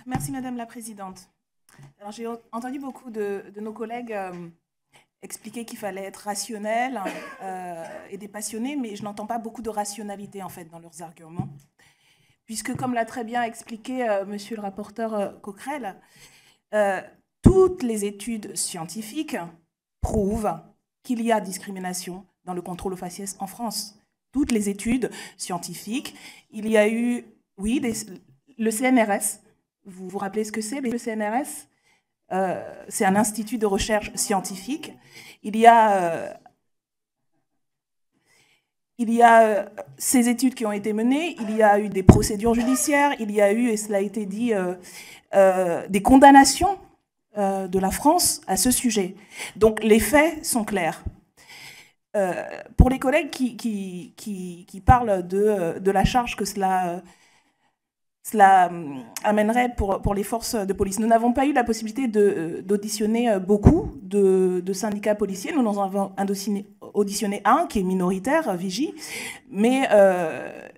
Merci Madame la Présidente. Alors j'ai entendu beaucoup de nos collègues expliquer qu'il fallait être rationnel et dépassionné, mais je n'entends pas beaucoup de rationalité en fait dans leurs arguments. Puisque comme l'a très bien expliqué monsieur le rapporteur Coquerel, toutes les études scientifiques prouvent qu'il y a discrimination dans le contrôle aux faciès en France. Toutes les études scientifiques, il y a eu, oui, le CNRS. Vous vous rappelez ce que c'est, le CNRS? C'est un institut de recherche scientifique. Il y a ces études qui ont été menées, il y a eu des procédures judiciaires, il y a eu, et cela a été dit, des condamnations de la France à ce sujet. Donc les faits sont clairs. Pour les collègues qui parlent de la charge que cela amènerait pour les forces de police. Nous n'avons pas eu la possibilité d'auditionner beaucoup de syndicats policiers. Nous en avons auditionné un qui est minoritaire, Vigie, mais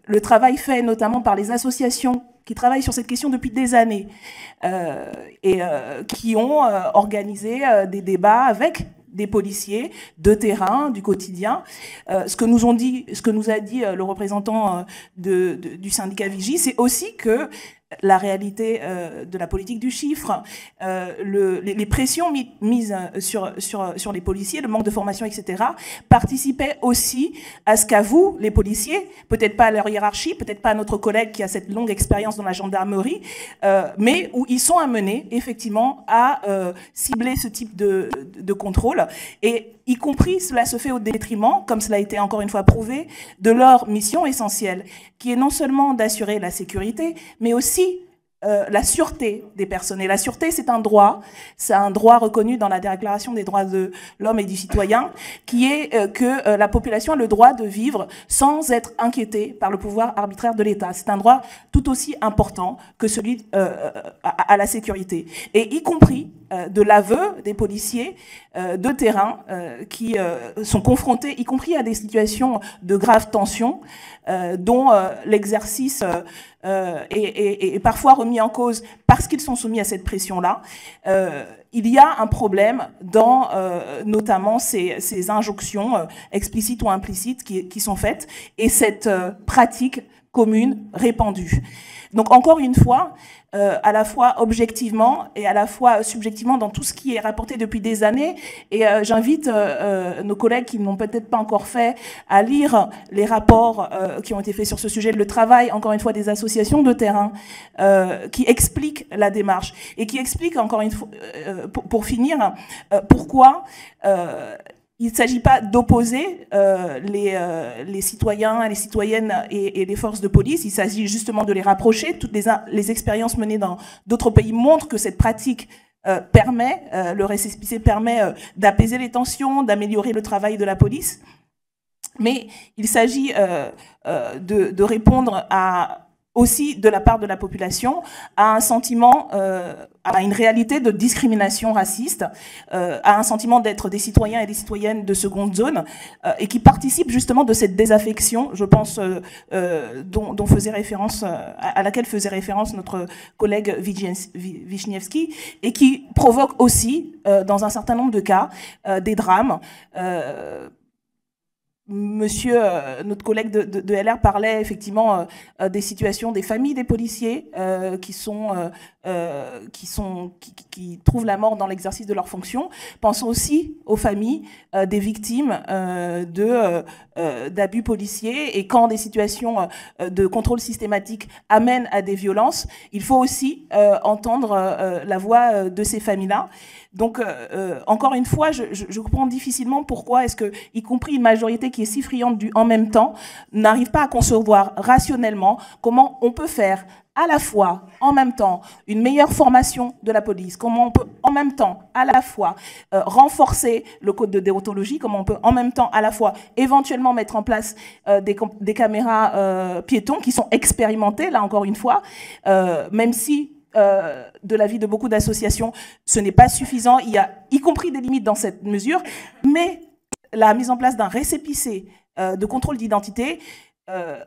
le travail fait notamment par les associations qui travaillent sur cette question depuis des années et qui ont organisé des débats avec des policiers de terrain, du quotidien. Ce que nous a dit le représentant du syndicat Vigie, c'est aussi que la réalité de la politique du chiffre, les pressions mises sur les policiers, le manque de formation, etc., participaient aussi à ce qu'à vous, les policiers, peut-être pas à leur hiérarchie, peut-être pas à notre collègue qui a cette longue expérience dans la gendarmerie, mais où ils sont amenés effectivement à cibler ce type de contrôle. Et y compris, cela se fait au détriment, comme cela a été encore une fois prouvé, de leur mission essentielle, qui est non seulement d'assurer la sécurité, mais aussi la sûreté des personnes. Et la sûreté, c'est un droit reconnu dans la Déclaration des droits de l'homme et du citoyen, qui est que la population a le droit de vivre sans être inquiétée par le pouvoir arbitraire de l'État. C'est un droit tout aussi important que celui à la sécurité. Et y compris de l'aveu des policiers de terrain qui sont confrontés, y compris à des situations de grave tension, dont l'exercice est parfois remis en cause parce qu'ils sont soumis à cette pression-là. Il y a un problème dans notamment ces injonctions explicites ou implicites qui sont faites et cette pratique commune répandue. Donc encore une fois, à la fois objectivement et à la fois subjectivement dans tout ce qui est rapporté depuis des années. Et j'invite nos collègues qui n'ont peut-être pas encore fait à lire les rapports qui ont été faits sur ce sujet, le travail, encore une fois, des associations de terrain qui expliquent la démarche et qui expliquent, encore une fois, pour finir, pourquoi il ne s'agit pas d'opposer les citoyens, les citoyennes et les forces de police. Il s'agit justement de les rapprocher. Toutes les expériences menées dans d'autres pays montrent que cette pratique permet, le récépissé permet d'apaiser les tensions, d'améliorer le travail de la police. Mais il s'agit de répondre aussi de la part de la population à un sentiment, à une réalité de discrimination raciste, à un sentiment d'être des citoyens et des citoyennes de seconde zone, et qui participent justement de cette désaffection, je pense, dont faisait référence, à laquelle faisait référence notre collègue Wiśniewski, et qui provoque aussi, dans un certain nombre de cas, des drames. Notre collègue de LR parlait effectivement des situations des familles des policiers qui trouvent la mort dans l'exercice de leurs fonctions. Pensons aussi aux familles des victimes d'abus policiers, et quand des situations de contrôle systématique amènent à des violences, il faut aussi entendre la voix de ces familles-là. Donc, encore une fois, je comprends difficilement pourquoi est-ce que, y compris une majorité qui est si friande du « en même temps », n'arrive pas à concevoir rationnellement comment on peut faire à la fois, en même temps, une meilleure formation de la police, comment on peut en même temps, à la fois, renforcer le code de déontologie, comment on peut en même temps, à la fois, éventuellement mettre en place des caméras piétons qui sont expérimentées, là encore une fois, même si de l'avis de beaucoup d'associations, ce n'est pas suffisant. Il y a y compris des limites dans cette mesure, mais la mise en place d'un récépissé de contrôle d'identité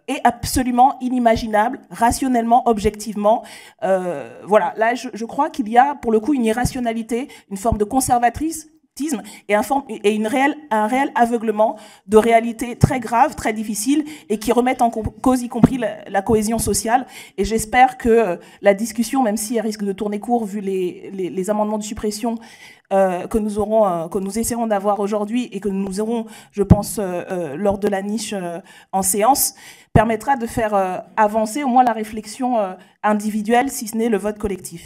est absolument inimaginable, rationnellement, objectivement. Voilà, là, je crois qu'il y a, pour le coup, une irrationalité, une forme de conservatisme et un réel aveuglement de réalités très graves, très difficiles, et qui remettent en cause y compris la cohésion sociale. Et j'espère que la discussion, même si elle risque de tourner court vu les amendements de suppression que nous essaierons d'avoir aujourd'hui et que nous aurons, je pense, lors de la niche en séance, permettra de faire avancer au moins la réflexion individuelle, si ce n'est le vote collectif.